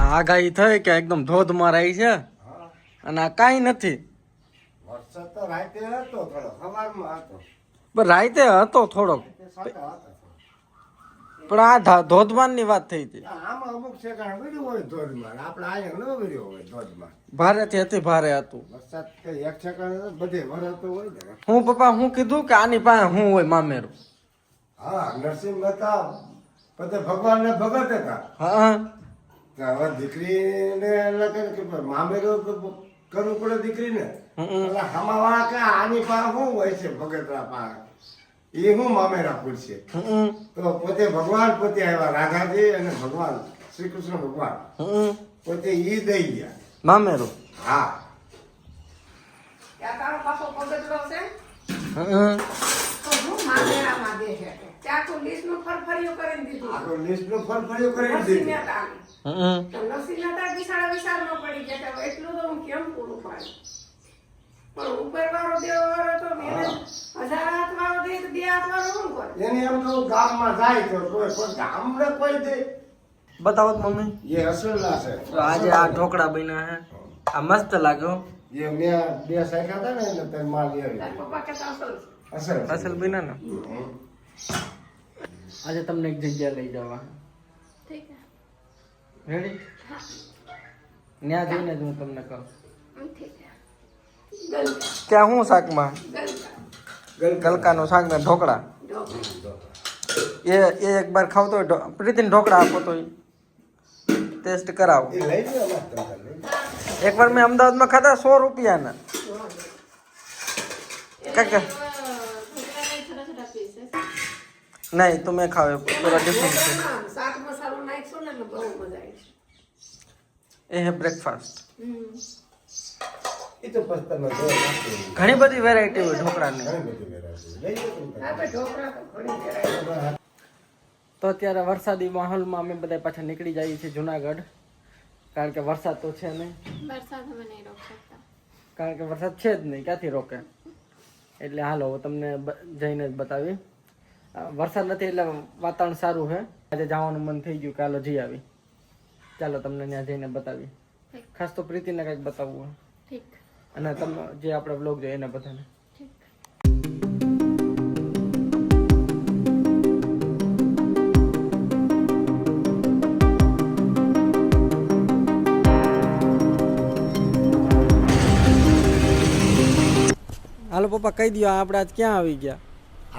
આગાહી થઈ કે એકદમ ધોધમાર આવી છે અને આ કાંઈ નથી. વરસાદ તો રાતે હતો થોડો, સવારમાં હતો. પણ રાતે હતો થોડોક, સાટા હતા. પણ આ ધોધમારની વાત થઈ હતી. આમાં અમુક સેકન્ડ વીડ્યું હોય ધોધમાં, આપણે અહીંયા ન વીડ્યો હોય ધોધમાં. ભારેથી હતી ભારે હતું. વરસાદ કઈ એક સેકન્ડ બધે વરસતો હોય ને. હું પપ્પા હું કીધું કે આની પાસે હું હોય મામેરું. હા, નરસિંહ મહેતા બધે ભગવાનને ભગત હતા. હા તો હવે દીકરીને એટલે કે મામેરો કરવું પડે દીકરીને. એટલે હમાવાળા કે આની પાસે શું હોય છે ભગતરા પાસે, એ હું મામેરા પૂછશે. તો પોતે ભગવાન પોતે આવ્યા, રાધાજી અને ભગવાન શ્રી કૃષ્ણ ભગવાન પોતે ઈ દઈ ગયા મામેરું. હા. ત્યાં તારો પાછો પગથરો છે હમ. તો હું મામેરામાં દે છે ત્યાં તો લીસનું ફરફરિયું કરીને દીધું આખો લિસ્ટનું ફરફરિયું કરી નરસિંહ દીધું. મહેતાનું. હમ. તો નરસિંહ મહેતા વિશાળમાં પડી ગયા હતા. એટલું તો હું કેમ પૂરું પાડું, પણ ઉપર વાળો દેવ વાળો તો એને 1000 હાથ વાળો દે તો 2 હાથ વાળો શું કરે? એની એમ તો ગામમાં જાય તો કોઈ ગામને કોઈ દે. બતાવો તો મમ્મી. એ અસલના છે. તો આજે આ ઢોકળા બન્યા હે, આ મસ્ત લાગ્યો. એ મેં બે સાયકા હતા ને એટલે તે માલ લઈ તારા આવી. પપ્પા કહેતા અસલ છે. અસલ છે. અસલ બન્યા ને. હમ. આજે તમને એક જગ્યા લઈ જવા. ઠીક છે. રેડી? ત્યાં જઈને જ હું તમને કહું ઠીક છે. ગલકા ત્યાં હું શાકમાં ગલકા ગલકાનું શાક ને ઢોકળા. ઢોકળા. એ એક બાર ખાવ તો પ્રીતિને ઢોકળા આપો તો ટેસ્ટ કરાવો. એ લઈ ગયો ને તમે લઈ ગયો. એકવાર મેં અમદાવાદમાં ખાધા 100 રૂપિયાના. કાકા નહીં તો મેં ખાવે પૂરા ડિફરન્ટ છે. શાક મસાલો નાખશો ને એટલે બહુ મજા આવી. એ હે બ્રેકફાસ્ટ. એ તો પછી તમે જોઈ નાખી. ઘણી બધી વેરાયટી હોય ઢોકળાની. ઘણી બધી વેરાયટી. લઈ ગયો તમે. આપણે ઢોકળા તો ઘણી વેરાયટી. તો અત્યારે વરસાદી માહોલમાં અમે બધા પાછા નીકળી જઈએ છીએ જુનાગઢ, કારણ કે વરસાદ તો છે નહીં. વરસાદ હવે નહીં રોક શકતા. કારણ કે વરસાદ છે જ નહીં, ક્યાંથી રોકે. એટલે હાલો હું તમને જઈને જ બતાવી. વરસાદ નથી એટલે વાતાવરણ સારું છે. આજે જવાનું મન થઈ ગયું કે હાલો જઈ આવી. ચાલો તમને ત્યાં જઈને બતાવી. ખાસ તો પ્રીતિને કંઈક બતાવવું હોય ઠીક અને તમે જે આપણે બ્લોગ જોઈએ એને બધાને. ઠીક. હાલો પપ્પા કહી દો આપણે આજ ક્યાં આવી ગયા.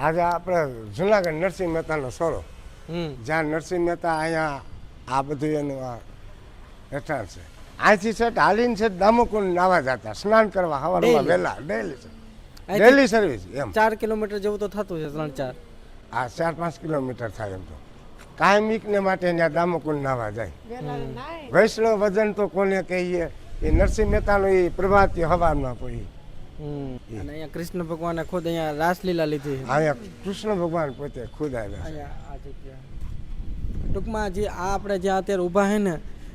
આજે આપણે જુનાગઢ નરસિંહ મહેતાનો સોરો, હમ. જ્યાં નરસિંહ મહેતા અહીંયા આ બધું એનું આ રહેઠાણ છે. અહીંથી છે હાલીને છે દામોકુંડ નાવા જતા, સ્નાન કરવા સવારમાં Daily? વહેલા. ડેલી છે, અહીંથી ડેલી સર્વિસ એમ. 4 કિલોમીટર જેવું તો થતું છે, 3-4. આ 4-5 કિલોમીટર થાય એમ તો. કાયમિકને માટે ત્યાં દામોકુંડ નાવા જાય. વૈષ્ણવ વજન તો કોને કહીએ, એ નરસિંહ મહેતાનો એ પ્રભાતી હવામાં પડી. અને અહીંયા કૃષ્ણ ભગવાને ખુદ અહીંયા રાસલીલા લીધી છે. અહીંયા કૃષ્ણ ભગવાન પોતે ખુદ આવ્યા છે. અહીંયા આ જગ્યા ટૂંકમાં જે આ આપણે જ્યાં અત્યારે ઊભા છે ને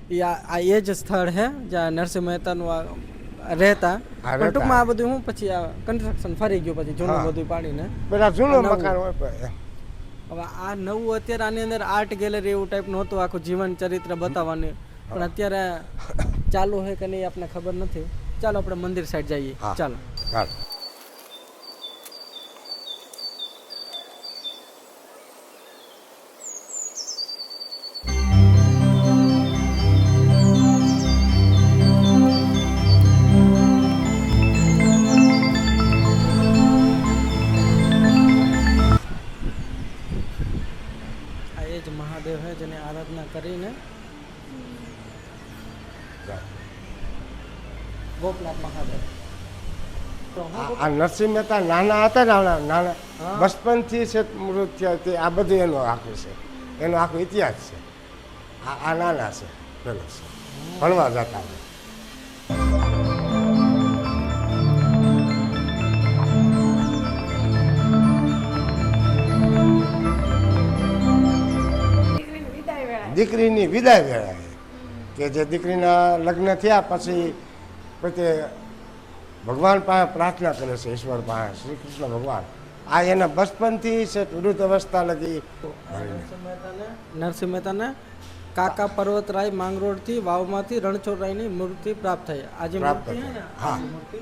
એ આ એ જ સ્થળ છે જ્યાં નરસિંહ મહેતાનું આ રહેતા. પણ ટૂંકમાં આ બધું હું પછી આ કન્સ્ટ્રક્શન ફરી ગયું પછી જૂનું બધું પાડીને. પેલા જૂનું નવું. મકાન હોય પણ હવે આ નવું અત્યારે આની અંદર આર્ટ ગેલેરી એવું ટાઈપનું હતું, આખું જીવન ચરિત્ર બતાવવાની. પણ અત્યારે ચાલુ છે કે નહીં આપણને ખબર નથી. ચાલો આપણે મંદિર સાઈડ જઈએ. હા. ચાલો. ચાલ. આ એ જ મહાદેવ છે જેને આરાધના કરીને ગોપનાથ મહાદેવ. તો હું આ નરસિંહ મહેતા નાના હતા ને નાના હા. બચપનથી છે મૃત્યુ તે આ બધું એનું આખું છે, એનો આખો ઇતિહાસ છે. આ નાના છે પેલો છે, ભણવા જતા. દીકરીની વિદાય વેળાએ. દીકરીની વિદાય વેળાએ કે જે દીકરીના લગ્ન થયા પછી પોતે ભગવાન પાસે પ્રાર્થના કરે છે, ઈશ્વર પાસે, શ્રી કૃષ્ણ ભગવાન. આ એના બચપનથી છે વૃદ્ધ અવસ્થા લગી. નરસિંહ મહેતાને કાકા પર્વતરાય માંગરોળથી વાવમાંથી રણછોડરાયની મૂર્તિ પ્રાપ્ત થઈ. આ જે મૂર્તિ છે ને આ મૂર્તિ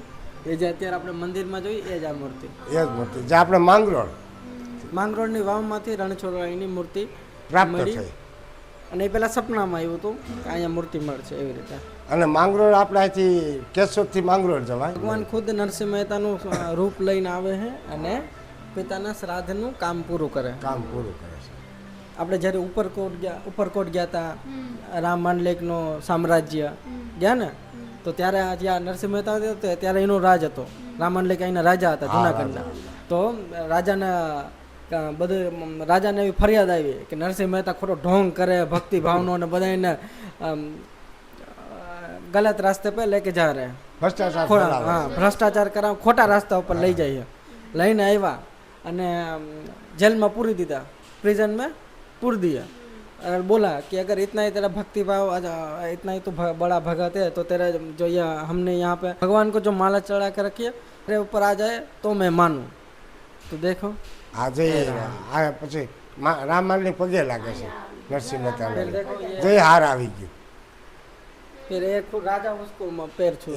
એ જે અત્યારે આપણે મંદિરમાં જોઈ એ જ આ મૂર્તિ. એ જ મૂર્તિ જે આપણે માંગરોળની વાવમાંથી રણછોડરાયની મૂર્તિ પ્રાપ્ત મળી. થઈ. અને એ પેલા સપનામાં આવ્યું હતું કે અહીંયા મૂર્તિ મળશે એવી રીતે. અને માંગરોળ આપણે અહીંથી કેશોદથી માંગરોળ જવાય. ભગવાન ખુદ નરસિંહ મહેતાનું રૂપ લઈને આવે છે અને પિતાના શ્રાદ્ધનું કામ પૂરું કરે. કામ પૂરું કરે છે. આપણે જ્યારે ઉપરકોટ ગયા હતા રામ માંડલેકનો સામ્રાજ્ય ગયા ને તો ત્યારે જ્યાં નરસિંહ મહેતા હતા ત્યારે એનો રાજ હતો. રામ માંડલેક અહીંના રાજા હતા જુનાગઢના. તો રાજાને એવી ફરિયાદ આવી કે નરસિંહ મહેતા ખોટો ઢોંગ કરે ભક્તિ ભાવનો અને બધાને ગલત રાસ્તે પર લેકે જા રહે. ભ્રષ્ટાચાર કરાવ ખોટા રસ્તા ઉપર લઈ જાય. લઈને આવ્યા અને જેલમાં પૂરી દીધા. प्रिजन में पूर दिया और बोला कि अगर इतना ही तेरा भक्ति भाव इतना ही तो बड़ा भगत है तो तेरा जो ये हमने यहाँ पे भगवान को जो माला चढ़ा कर रखी है तेरे ऊपर आ जाए तो मैं मानूं. तो देखो આજે આ પછી રામ માંડલે પગે લાગે છે નરસિંહ મહેતા જય હાર આવી ગયું. फिर एक राजा उसको पैर छू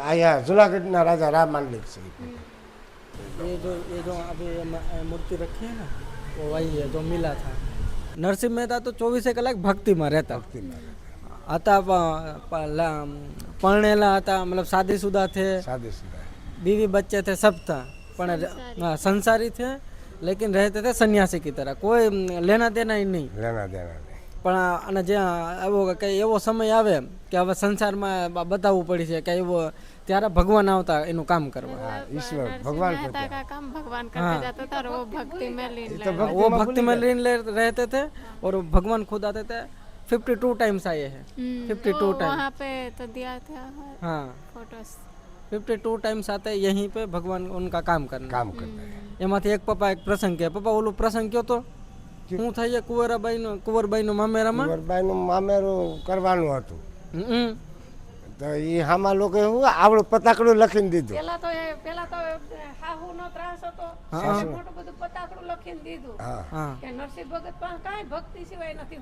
અહીંયા જુનાગઢના રાજા રામ માંડલે છે. ये जो अभी मूर्ति रखी है ना वो वही है जो मिला था. नरसिंह मेहता तो 24 कलाक भक्ति में रहता હતા. પરણેલા હતા मतलब शादीशुदा थे, बीवी बच्चे थे, सब था पर हाँ संसारी थे लेकिन रहते थे सन्यासी की तरह. कोई लेना देना ही नहीं. પણ અને જ્યાં એવો કંઈ એવો સમય આવે કે હવે સંસારમાં બતાવવું પડી છે કે એવો ત્યારે ભગવાન આવતા એનું કામ કરવા. ईश्वर भगवान को का काम भगवान करके जाता था और वो भक्ति में लीन वो भक्ति में लीन रहते थे और भगवान खुद आते थे. 52 टाइम्स आए हैं. 52 टाइम वहाँ पे तो दिया था. हाँ फोटोस 52 टाइम्स आते हैं यहीं पे भगवान उनका काम करता है. એમાંથી એક પપ્પા એક પ્રસંગ કે પપ્પા ઓલું પ્રસંગ કયો તો શું થાય કુંવરબાઈનું મામેરામાં કુંવરબાઈનું મામેરું કરવાનું હતું તો એ હામાં લોકો શું આવડું પતાકડું લખીને દીધું. પેલા તો હાહુનો ત્રાસ હતો મોટું બધું પતાકડું લખીને દીધું કે નરસિંહ ભગત પાસે કાંઈ ભક્તિ સિવાય નથી.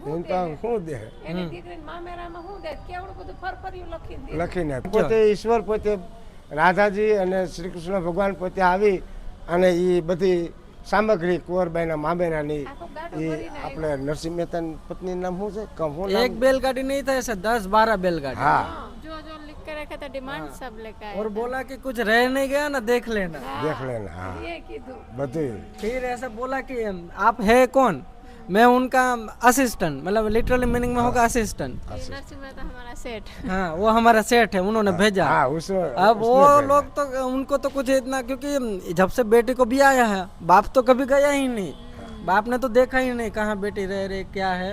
શું દે એની દીકરીને મામેરામાં શું દે કેવડું બધું ફરફર્યું લખીને દીધું. લખીને પોતે ઈશ્વર પોતે રાધાજી અને શ્રી કૃષ્ણ ભગવાન પોતે આવી અને એ બધી સામગ્રી કુંવરબાઈના મામેરાની એ આપણે નરસિંહ મહેતાની પત્ની નામ શું છે? એક बैलगाड़ी नहीं था ऐसे 10-12 बैलगाड़ी. हाँ जो जो लिख के रखे थे डिमांड सब लेकर आए. और बोला कि कुछ रह नहीं गया ना देख लेना. देख लेना. हाँ એ કીધું બધું. फिर ऐसा बोला कि आप है कौन? मैं उनका असिस्टेंट मतलब लिटरली मीनिंग में होगा असिस्टेंट. नरसिंह मेहता हमारा सेठ. हाँ वो हमारा सेठ है उन्होंने भेजा. हाँ उसको अब वो लोग तो उनको तो कुछ इतना क्योंकि जब से बेटी को भी आया है बाप तो कभी गया ही नहीं. बाप ने तो देखा ही नहीं कहाँ बेटी रह रही क्या है.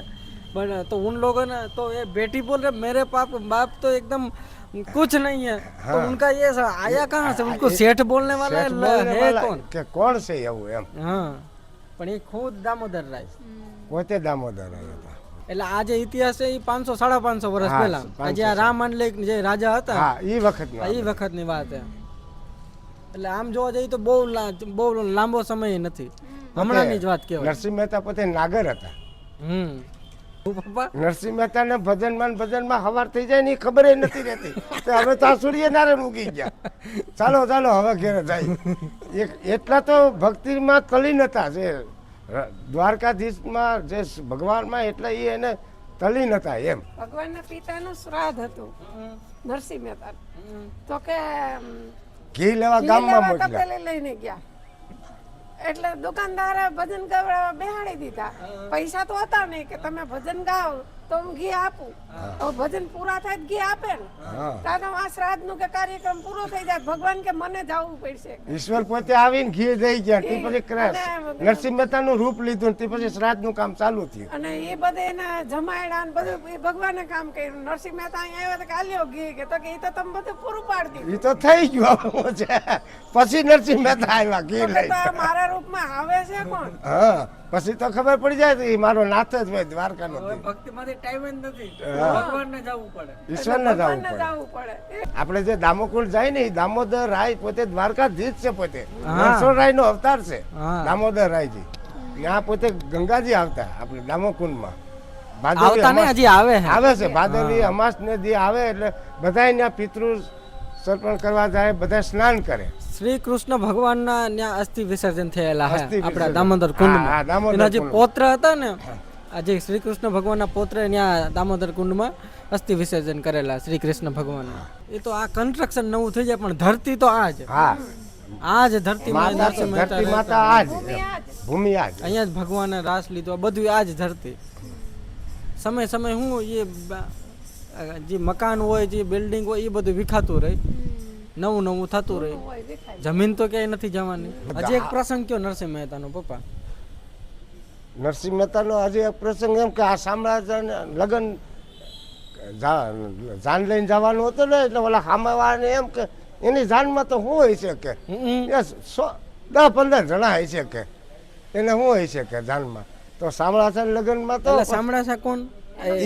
पर तो उन लोगों ने तो ये बेटी बोल रहे मेरे बाप तो एकदम कुछ नहीं है. तो उनका ये आया कहाँ से? उनको सेठ बोलने वाला है कौन? કે કોણ છે એવું એમ. हाँ પણ એ ખુદ દામોદર રાય પોતે દામોદર હતા. એટલે આ જે ઇતિહાસ છે એ 500-550 વર્ષ પહેલા આજે આ રામ માંડલેક જે રાજા હતા હા એ વખતનો એ વખતની વાત છે. એટલે આમ જોવા જઈએ તો બહુ લાંબો સમય નથી હમણાંની જ વાત કહેવાય. નરસિંહ મહેતા પોતે નાગર હતા. પપ્પા નરસિંહ મહેતાને ભજનમાં હવાર થઈ જાય ને ખબર નથી રહેતી. તો હવે તો આ સૂર્યનારાયણ ઉગી ગયા. ચાલો હવે ઘેરે જાય. એટલા તો ભક્તિમાં તલીન હતા જે દ્વારકાધીશમાં જે ભગવાનમાં એટલે એ એને તલીન હતા એમ. ભગવાનના પિતાનું શ્રાદ્ધ હતું નરસિંહ મહેતા. તો કે ઘી લેવા ગામમાં મોકલ્યા. તપેલી લઈને ગયા એટલે દુકાનદારે ભજન ગાવા બેહાડી દીધા. પૈસા તો હતા નહીં કે તમે ભજન ગાઓ તો હું ઘી આપું. તો ભજન પૂરા થાય ઘી આપે ને તાતો આ શ્રાદ્ધ નું કે કાર્યક્રમ પૂરો થઈ જાય ભગવાન કે મને જવું પડશે. ઈશ્વર પોતે આવીને ઘી દઈ ગયા. તે પછી નરસિંહ મહેતાનું રૂપ લીધું તે પછી શ્રાદ્ધ નું કામ ચાલુ થયું અને એ બધે એના જમાયડા ને બધું એ ભગવાને કામ કર્યું. નરસિંહ મહેતા અહીંયા આવ્યા તો કાલ્યો ઘી કે તો કે એ તો તમે બધું પૂરું પાડી દીધું. એ તો થઈ ગયું છે. પછી નરસિંહ મહેતા આવ્યા ઘી લઈ. મારા રૂપમાં આવે છે કોણ? હા પછી તો ખબર પડી જાય તો એ મારો નાથ જ હોય દ્વારકાનો. ભક્તિમાંથી ટાઈમ જ નથી. ભગવાનને જવું પડે. ઈશ્વરને જવું પડે. આપણે જે દામોકુળ જાય ને એ દામોદર રાય પોતે દ્વારકાધીશ છે. પોતે રણછોડરાય નો અવતાર છે દામોદર રાયજી. ત્યાં પોતે ગંગાજી આવતા આપણે દામોકુંડમાં આવતા નહીં, હજી આવે છે. આવે છે ભાદરવી અમાસ ને દી આવે એટલે બધા ત્યાં પિતૃ સર્પણ કરવા જાય, બધા સ્નાન કરે. શ્રી કૃષ્ણ ભગવાનના ત્યાં અસ્થિ વિસર્જન થયેલા છે અસ્થિ આપણા વિસર્જન. દામોદર હા, કુંડમાં. દામોદર એના જે કુંડ. પૌત્ર હતા ને, આ જે શ્રી કૃષ્ણ ભગવાનના પૌત્ર ત્યાં દામોદર કુંડમાં અસ્થિ વિસર્જન કરેલા શ્રી કૃષ્ણ ભગવાનના. એ તો આ કન્સ્ટ્રક્શન નવું થઈ જાય, પણ ધરતી તો આ જ. હા, આ જ ધરતી માતા તો ધરતી માતા આજ ભૂમિ આજ. અહીંયા જ ભગવાને રાસ લીધો, આ બધું આ જ ધરતી. સમય સમય હું એ જે મકાન હોય, જે બિલ્ડિંગ હોય, એ બધું વિખાતું રહે, નવું નવું થતું રહે. જમીન તો ક્યાંય નથી જવાની. હજી એક પ્રસંગ કયો નરસિંહ મહેતાનો પપ્પા. નરસિંહ મહેતાનો હજી એક પ્રસંગ એમ કે આ સામ્રાજ્યને લગ્ન જાન લઈને જવાનું હતું ને, એટલે ઓલા સામેવાળાને એમ કે એની જાનમાં તો શું હોય છે કે 10-15 જણા હોય છે કે એને શું હોય છે કે જાનમાં. તો સામ્રાજ્ય લગ્નમાં તો એટલે સાંભળા કોણ?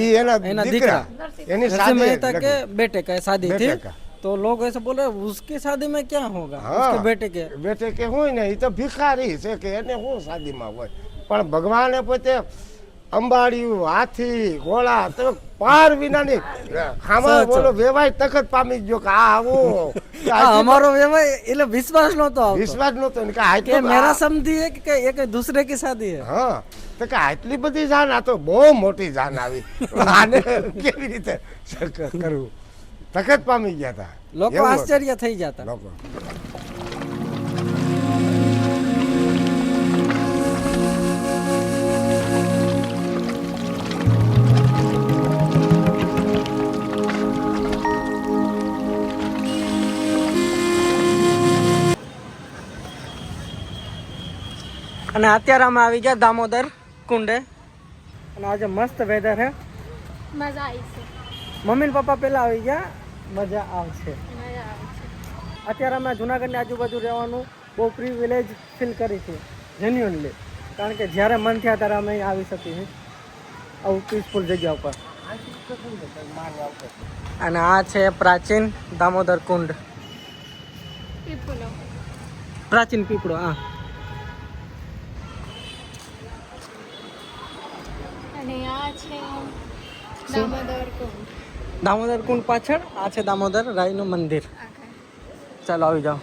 ઈ એના દીકરા એની नरसिंह શાદી मेहता के લગ્ન. बेटे का शादी बेटे थी, का। तो लोग ऐसे बोल रहे उसकी शादी में क्या होगा, હા. उसके बेटे के. બેટે કે હોય ને એ તો ભિખારી છે કે એને શું શાદીમાં હોય. પણ ભગવાને પોતે અંબાડિયું, હાથી, ઘોડા તો પાર વિનાની ખામાં સાચો. બોલો વેવાય તખત પામી ગયો કે આ આવું કે આ આટલી અમારો વ્યવહાર એટલે વિશ્વાસ નહોતો આવતો વિશ્વાસ નહોતો ને કે કે આટલું मेरा समझी है कि एक दूसरे की शादी है. હા તો કે આટલી બધી જાન, આ તો બહુ મોટી જાન આવી. આને કેવી રીતે કરવું, તખત પામી ગયા હતા લોકો એવું હતું. આશ્ચર્ય થઈ જતા. લોકો અને અત્યારે અમે આવી ગયા દામોદર કુંડે, અને આજે મસ્ત વેધર છે. મજા આવી છે, મમ્મી ને પપ્પા પેલા આવી ગયા, મજા આવશે. મજા આવે છે. અત્યારે અમે જુનાગઢની આજુબાજુ રહેવાનું બહુ પ્રિવિલેજ ફીલ કરી છે, જેન્યુઅનલી. કારણ કે જ્યારે મન થયા ત્યારે અમે અહીં આવી શકીએ આવું પીસફુલ જગ્યા ઉપર. અને આ છે પ્રાચીન દામોદર કુંડ, પીપળો. પ્રાચીન પીપળો. હા, અને આ છે દામોદર કુંડ. દામોદર કુંડ પાછળ આ છે દામોદર રાયનું મંદિર. આખા ચાલો આવી જાઓ.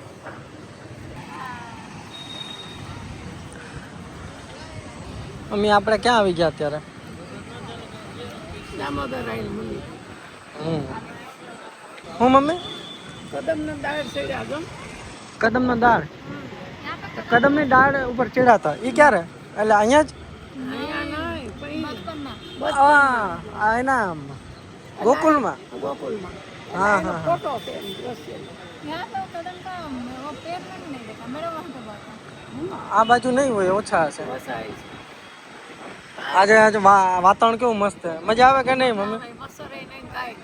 મમ્મી આપણે ક્યાં આવી ગયા અત્યારે? દામોદર રાયનું મંદિર. હું મમ્મી? કદમનો દાળ ચડ્યા ગમ. કદમનો દાળ. કદમની દાળ ઉપર ચડાતા એ ક્યારે? એટલે અહીંયા જ અહીંયા નહીં પણ આ એના ગોકુલમાં. ગોકુલમાં હા હા હા. ફોટો છે એમ દ્રશ્ય. यहाँ तो कदम का वो पेड़ में नहीं देखा, मेरा वहाँ पे बात આ બાજુ નહીં હોય, ઓછા હશે. વસાય છે. આજે આજે વાતાવરણ કેવું મસ્ત છે. મજા આવે કે નહીં મમ્મી? મસરે નહીં કાંઈ.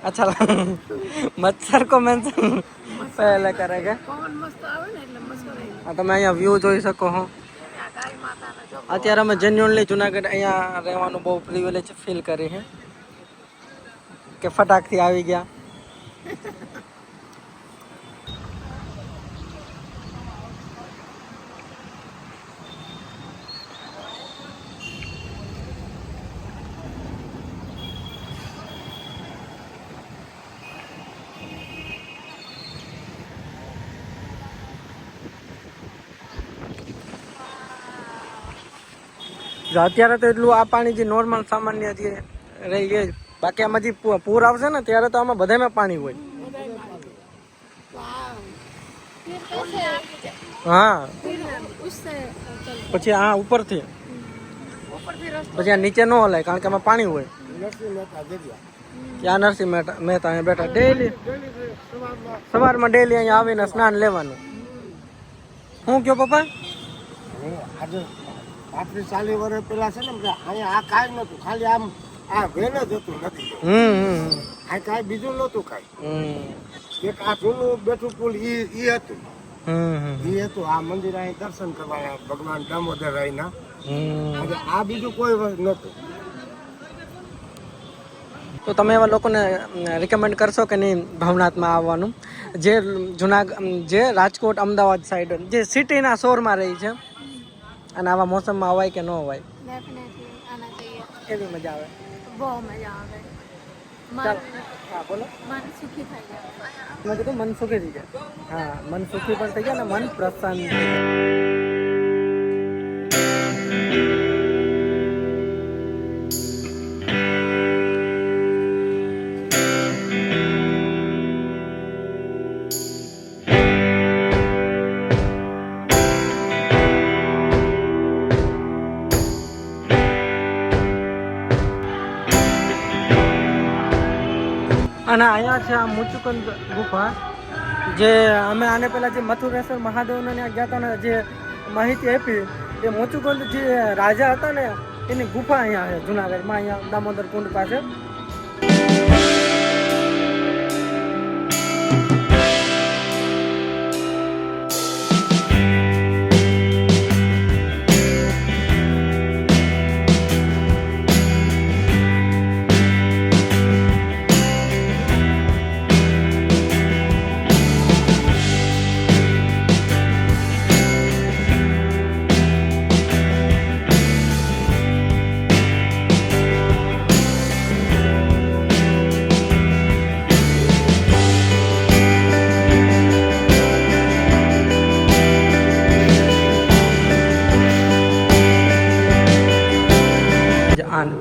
अच्छा मच्छर को मेंशन पहले करेंगे. પવન મસ્ત આવે ને એટલે મસરે નહીં. આ તમે અહીંયા વ્યૂ જોઈ શકો છો. ત્યાં ગાય માતાના જો અત્યારે અમે જેન્યુઅનલી જુનાગઢ અહીંયા રહેવાનું બહુ પ્રિવિલેજ ફીલ કરી છે કે ફટાકથી આવી ગયા. જો અત્યારે તો એટલું આ પાણી જે નોર્મલ સામાન્ય જે રહી ગઈ, બાકી આમાં જે પૂર આવશે ને ત્યારે તો આમાં બધામાં પાણી હોય. फिर कैसे आप હા, फिर उससे चल પછી આ ઉપરથી ઉપરથી રસ્તો પછી આ નીચે ન હલાય કારણ કે આમાં પાણી હોય. નરસિંહ મહેતા જગ્યા ત્યાં નરસિંહ મહેતા અહીંયા બેઠા ડેલી સવારમાં ડેલી અહીંયા આવીને સ્નાન લેવાનું. હું કયો પપ્પા? હું આજે 35-40 વર્ષ પેલા છે ને અહીંયા આ કાંઈ નહોતું, ખાલી આમ આ વેલ જ હતું નથી. આ કાંઈ બીજું નહોતું કાંઈ. એક આ જૂનું બેઠું પુલ ઈ હતું. ઈ હતું આ મંદિર અહીં દર્શન કરવાના ભગવાન દામોદર રાયના. અને આ બીજું કોઈ નહોતું. તો તમે એવા લોકોને રિકમેન્ડ કરશો કે નહીં ભવનાથમાં આવવાનું, જે જે રાજકોટ અમદાવાદ સાઈડ જે સિટીના શોરમાં રહી છે, અને આવા મોસમમાં અવાય કે ન અવાય? डेफिनेटली आना चाहिए. કેવી મજા આવે? બહુ મજા આવે. ચાલ મન હા બોલો. મન સુખી થઈ જાય. મેં કીધું મન સુખી થઈ જાય. હા મન સુખી પણ થઈ જાય ને મન પ્રસન્ન થઈ જાય. અને અહીંયા છે આ મુચુકુંદ ગુફા, જે અમે આને પહેલા જે મથુરેશ્વર મહાદેવને ત્યાં ગયા હતા ને, જે માહિતી આપી એ મુચુકુંદ જે રાજા હતા ને એની ગુફા અહીંયા છે જુનાગઢમાં, અહીંયા દામોદર કુંડ પાસે.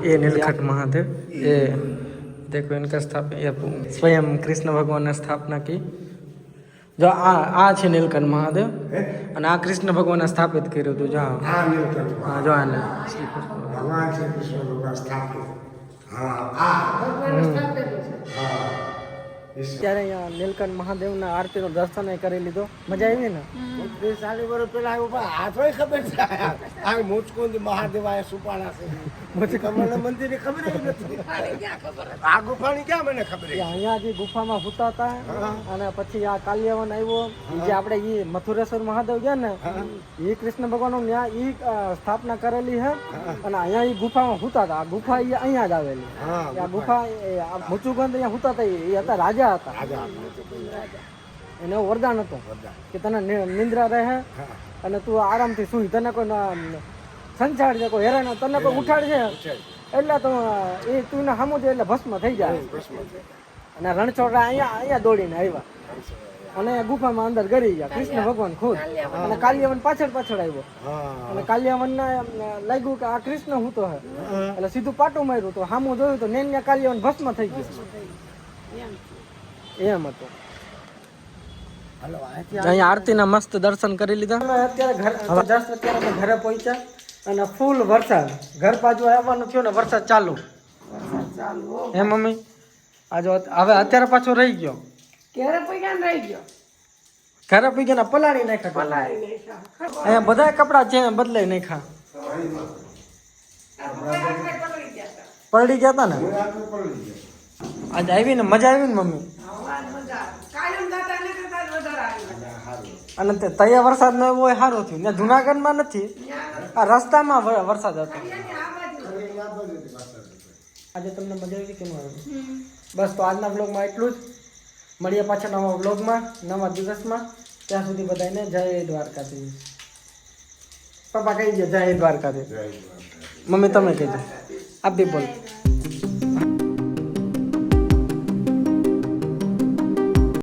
ये नीलकंठ महादेव, ये देखो इनका स्थापना, ये स्वयं कृष्ण भगवान ने स्थापना की. जो आ છે નીલકંઠ મહાદેવ અને આ કૃષ્ણ ભગવાને સ્થાપિત કર્યું હતું. જો આ નીલકંઠ હા જો આને શ્રી કૃષ્ણ ભગવાન શ્રી કૃષ્ણ ભગવાન સ્થાપિત. હા ત્યારે અહીંયા નીલકંઠ મહાદેવના આરતીનો દર્શન કરી લીધો. મજા આવી ને? 40 વર્ષ પહેલા આવ્યો પણ આ થોડી ખબર છે આ મુચકુંદ મહાદેવ આ સુપાણા છે કમળના મંદિરની ખબર જ નથી. આ ગુફાની ક્યાં મને ખબર એ અહીંયા જે ગુફામાં હુતા હતા અને પછી આ કાલ્યવન આવ્યો, જે આપણે એ મથુરેશ્વર મહાદેવ ગયા ને એ કૃષ્ણ ભગવાનનું ત્યાં એ સ્થાપના કરેલી છે અને અહીંયા એ ગુફામાં હુતા હતા. આ ગુફા એ અહીંયા જ આવેલી. આ ગુફા મુચુકુંદ અહીંયા હુતા હતા, એ હતા રાજા હતા. એને એવું વરદાન હતું કે તને નિંદ્રા રહે અને તું આરામથી સુઈ, તને કોઈ સંચાર છે, કોઈ હેરાન તને કોઈ ઉઠાડશે એટલે તો એ તું ને સામું છે એટલે ભસ્મ થઈ જાય. અને રણછોડરા અહીંયા દોડીને આવ્યા અને ગુફામાં અંદર ગરી ગયા કૃષ્ણ ભગવાન ખુદ. અને કાલ્યવન પાછળ આવ્યો અને કાલ્યવન ને લાગ્યું કે આ કૃષ્ણ હું તો હે, એટલે સીધું પાટું માર્યું તો સામું જોયું તો નેન કાલ્યવન ભસ્મ થઈ ગયું. એમ હતું. અહીંયા આરતીના મસ્ત દર્શન કરી લીધા. અમે અત્યારે ઘરે પહોંચ્યા અને ફૂલ વરસાદ. ઘર બાજુ આવવાનું થયું ને વરસાદ ચાલુ. હે મમ્મી? આજે હવે અત્યારે પાછો રહી ગયો. ઘરે પૈસા રહી ગયો. ઘરે પી ગયા પલાળી નાખ્યા. અહીંયા બધા કપડા છે બદલાઈ નાખ્યા. પલળી ગયા હતા ને આજે આવી ને મજા આવી ને મમ્મી? અને તૈયાર વરસાદ ન હોય સારું થયું ને. જુનાગઢમાં નથી, આ રસ્તામાં વરસાદ હતો. આજે તમને મજા આવી કેમ આવી? બસ તો આજના બ્લોગમાં એટલું જ. મળીએ પાછા નવા બ્લોગમાં નવા દિવસમાં. ત્યાં સુધી બધાને જય દ્વારકાધીશ. પપ્પા કહી દો જય દ્વારકાધીશ. મમ્મી તમે કહી દો. આપ બી બોલો.